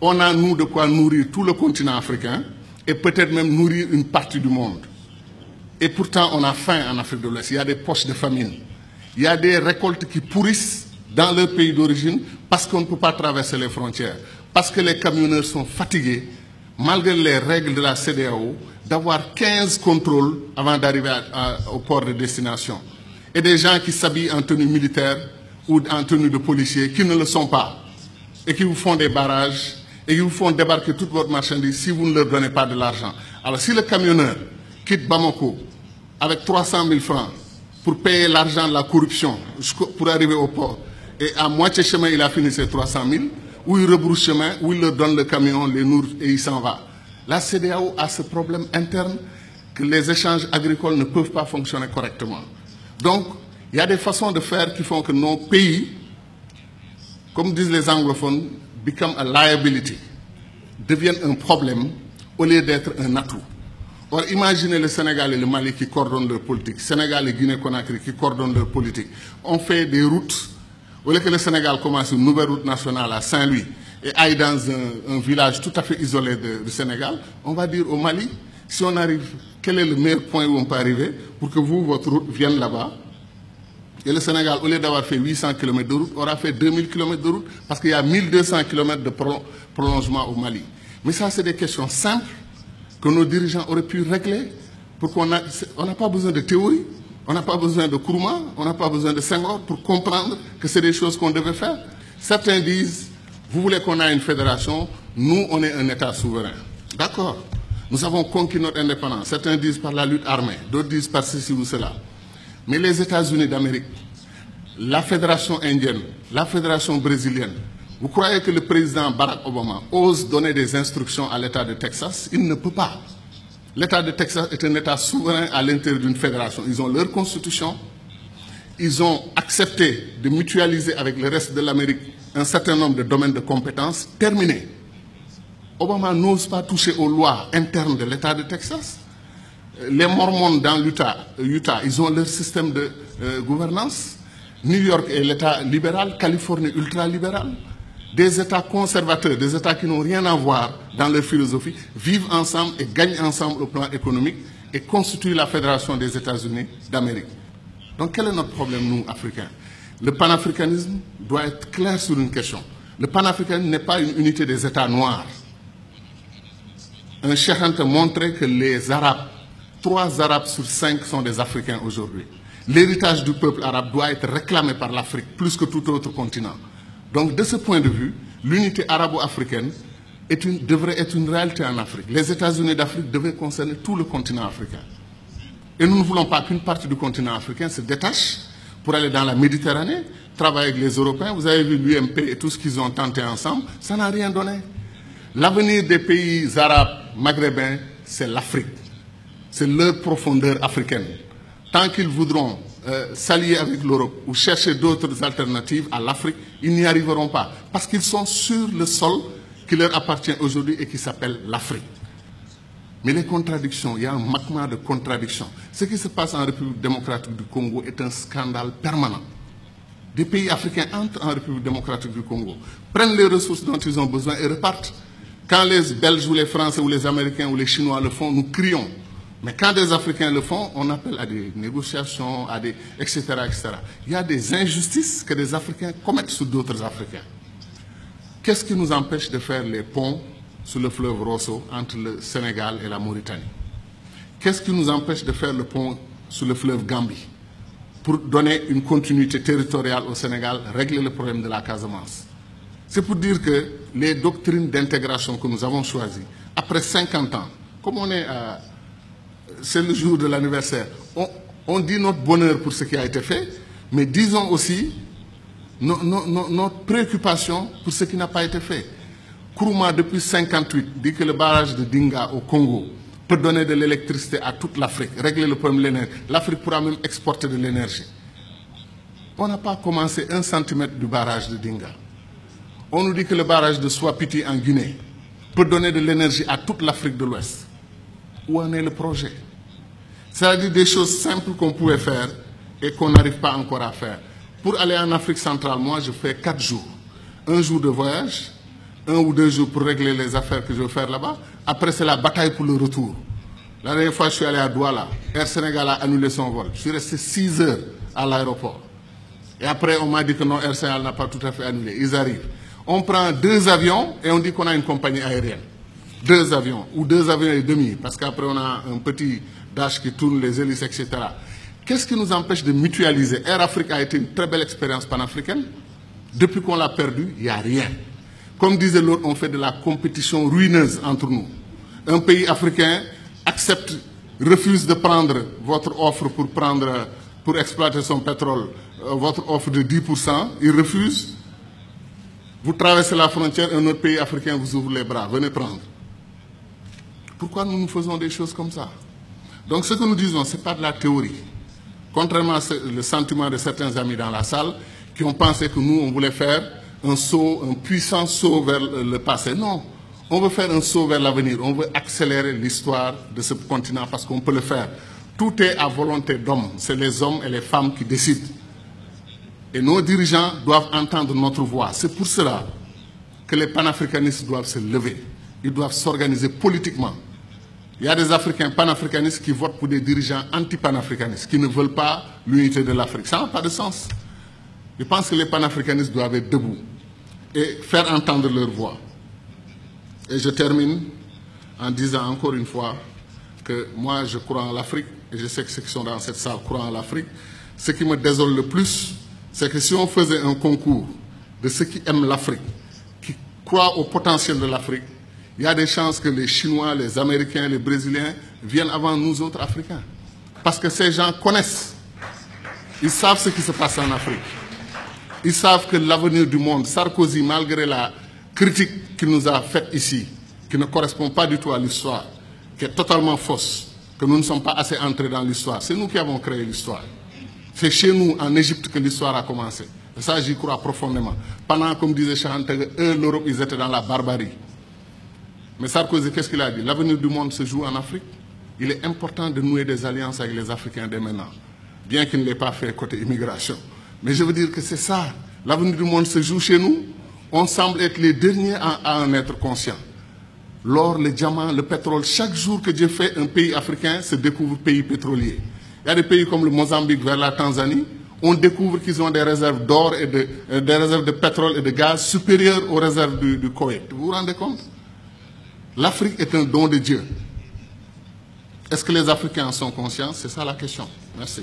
On a, nous, de quoi nourrir tout le continent africain et peut-être même nourrir une partie du monde. Et pourtant, on a faim en Afrique de l'Ouest. Il y a des poches de famine. Il y a des récoltes qui pourrissent dans leur pays d'origine parce qu'on ne peut pas traverser les frontières. Parce que les camionneurs sont fatigués, malgré les règles de la CEDEAO, d'avoir 15 contrôles avant d'arriver au port de destination. Et des gens qui s'habillent en tenue militaire ou en tenue de policier qui ne le sont pas et qui vous font des barrages et qui vous font débarquer toute votre marchandise si vous ne leur donnez pas de l'argent. Alors si le camionneur quitte Bamako avec 300 000 francs pour payer l'argent de la corruption pour arriver au port, et à moitié chemin il a fini ses 300 000, ou il rebrousse chemin, ou il leur donne le camion, les nourrit et il s'en va. La CEDEAO a ce problème interne que les échanges agricoles ne peuvent pas fonctionner correctement. Donc, il y a des façons de faire qui font que nos pays, comme disent les anglophones, become a liability, deviennent un problème au lieu d'être un atout. Or, imaginez le Sénégal et le Mali qui coordonnent leur politique, Sénégal et Guinée-Conakry qui coordonnent leur politique. On fait des routes, au lieu que le Sénégal commence une nouvelle route nationale à Saint-Louis et aille dans un village tout à fait isolé du Sénégal, on va dire au Mali, si on arrive, quel est le meilleur point où on peut arriver pour que vous, votre route, vienne là-bas. Et le Sénégal, au lieu d'avoir fait 800 km de route, aura fait 2000 km de route parce qu'il y a 1200 km de prolongement au Mali. Mais ça, c'est des questions simples que nos dirigeants auraient pu régler pour qu'on n'a pas besoin de théorie, on n'a pas besoin de Nkrumah, on n'a pas besoin de Senghor pour comprendre que c'est des choses qu'on devait faire. Certains disent, vous voulez qu'on ait une fédération, nous, on est un État souverain. D'accord. Nous avons conquis notre indépendance. Certains disent par la lutte armée, d'autres disent par ceci ou cela. Mais les États-Unis d'Amérique, la fédération indienne, la fédération brésilienne, vous croyez que le président Barack Obama ose donner des instructions à l'État de Texas? Il ne peut pas. L'État de Texas est un État souverain à l'intérieur d'une fédération. Ils ont leur constitution. Ils ont accepté de mutualiser avec le reste de l'Amérique un certain nombre de domaines de compétences. Terminé. Obama n'ose pas toucher aux lois internes de l'État de Texas. Les Mormons dans l'Utah, ils ont leur système de gouvernance. New York est l'État libéral, Californie ultra-libéral. Des États conservateurs, des États qui n'ont rien à voir dans leur philosophie, vivent ensemble et gagnent ensemble au plan économique et constituent la Fédération des États-Unis d'Amérique. Donc quel est notre problème, nous, Africains? Le panafricanisme doit être clair sur une question. Le panafricanisme n'est pas une unité des États noirs. Un Cheikh Anta montrait que les Arabes, 3 Arabes sur 5 sont des Africains aujourd'hui. L'héritage du peuple arabe doit être réclamé par l'Afrique plus que tout autre continent. Donc de ce point de vue, l'unité arabo-africaine devrait être une réalité en Afrique. Les États-Unis d'Afrique devaient concerner tout le continent africain. Et nous ne voulons pas qu'une partie du continent africain se détache pour aller dans la Méditerranée, travailler avec les Européens. Vous avez vu l'UMP et tout ce qu'ils ont tenté ensemble, ça n'a rien donné. L'avenir des pays arabes, maghrébins, c'est l'Afrique. C'est leur profondeur africaine. Tant qu'ils voudront s'allier avec l'Europe ou chercher d'autres alternatives à l'Afrique, ils n'y arriveront pas. Parce qu'ils sont sur le sol qui leur appartient aujourd'hui et qui s'appelle l'Afrique. Mais les contradictions, il y a un magma de contradictions. Ce qui se passe en République démocratique du Congo est un scandale permanent. Des pays africains entrent en République démocratique du Congo, prennent les ressources dont ils ont besoin et repartent. Quand les Belges ou les Français ou les Américains ou les Chinois le font, nous crions. Mais quand des Africains le font, on appelle à des négociations, à des etc., etc. Il y a des injustices que des Africains commettent sur d'autres Africains. Qu'est-ce qui nous empêche de faire les ponts sur le fleuve Rosso entre le Sénégal et la Mauritanie? Qu'est-ce qui nous empêche de faire le pont sur le fleuve Gambie pour donner une continuité territoriale au Sénégal, régler le problème de la Casamance? C'est pour dire que les doctrines d'intégration que nous avons choisies, après 50 ans, comme on est à... C'est le jour de l'anniversaire. On dit notre bonheur pour ce qui a été fait, mais disons aussi notre préoccupation pour ce qui n'a pas été fait. Nkrumah, depuis 1958, dit que le barrage de Dinga au Congo peut donner de l'électricité à toute l'Afrique, régler le problème de l'énergie. L'Afrique pourra même exporter de l'énergie. On n'a pas commencé 1 centimètre du barrage de Dinga. On nous dit que le barrage de Swapiti en Guinée peut donner de l'énergie à toute l'Afrique de l'Ouest. Où en est le projet? C'est-à-dire des choses simples qu'on pouvait faire et qu'on n'arrive pas encore à faire. Pour aller en Afrique centrale, moi, je fais 4 jours. 1 jour de voyage, 1 ou 2 jours pour régler les affaires que je veux faire là-bas. Après, c'est la bataille pour le retour. La dernière fois, je suis allé à Douala. Air Sénégal a annulé son vol. Je suis resté 6 heures à l'aéroport. Et après, on m'a dit que non, Air Sénégal n'a pas tout à fait annulé. Ils arrivent. On prend 2 avions et on dit qu'on a une compagnie aérienne. 2 avions, ou 2 avions et demi, parce qu'après, on a un petit dash qui tourne, les hélices, etc. Qu'est-ce qui nous empêche de mutualiser? Air Afrique a été une très belle expérience panafricaine. Depuis qu'on l'a perdu, il n'y a rien. Comme disait l'autre, on fait de la compétition ruineuse entre nous. Un pays africain accepte, refuse de prendre votre offre pour exploiter son pétrole, votre offre de 10%, il refuse. Vous traversez la frontière, un autre pays africain vous ouvre les bras, venez prendre. Pourquoi nous faisons des choses comme ça? Donc ce que nous disons, ce n'est pas de la théorie. Contrairement à le sentiment de certains amis dans la salle qui ont pensé que nous, on voulait faire un saut, un puissant saut vers le passé. Non, on veut faire un saut vers l'avenir. On veut accélérer l'histoire de ce continent parce qu'on peut le faire. Tout est à volonté d'hommes. C'est les hommes et les femmes qui décident. Et nos dirigeants doivent entendre notre voix. C'est pour cela que les panafricanistes doivent se lever. Ils doivent s'organiser politiquement. Il y a des Africains panafricanistes qui votent pour des dirigeants anti-panafricanistes, qui ne veulent pas l'unité de l'Afrique. Ça n'a pas de sens. Je pense que les panafricanistes doivent être debout et faire entendre leur voix. Et je termine en disant encore une fois que moi, je crois en l'Afrique, et je sais que ceux qui sont dans cette salle croient en l'Afrique. Ce qui me désole le plus, c'est que si on faisait un concours de ceux qui aiment l'Afrique, qui croient au potentiel de l'Afrique, il y a des chances que les Chinois, les Américains, les Brésiliens viennent avant nous autres Africains. Parce que ces gens connaissent. Ils savent ce qui se passe en Afrique. Ils savent que l'avenir du monde, Sarkozy, malgré la critique qu'il nous a faite ici, qui ne correspond pas du tout à l'histoire, qui est totalement fausse, que nous ne sommes pas assez entrés dans l'histoire, c'est nous qui avons créé l'histoire. C'est chez nous, en Égypte, que l'histoire a commencé. Et ça, j'y crois profondément. Pendant, comme disait Chahanteg, eux, l'Europe, ils étaient dans la barbarie. Mais Sarkozy, qu'est-ce qu'il a dit? L'avenir du monde se joue en Afrique. Il est important de nouer des alliances avec les Africains dès maintenant, bien qu'il ne l'ait pas fait côté immigration. Mais je veux dire que c'est ça. L'avenir du monde se joue chez nous. On semble être les derniers à en être conscients. L'or, le diamant, le pétrole, chaque jour que Dieu fait, un pays africain se découvre pays pétrolier. Il y a des pays comme le Mozambique vers la Tanzanie, on découvre qu'ils ont des réserves d'or et des réserves de pétrole et de gaz supérieures aux réserves du Koweït. Vous vous rendez compte? L'Afrique est un don de Dieu. Est-ce que les Africains en sont conscients? C'est ça la question. Merci.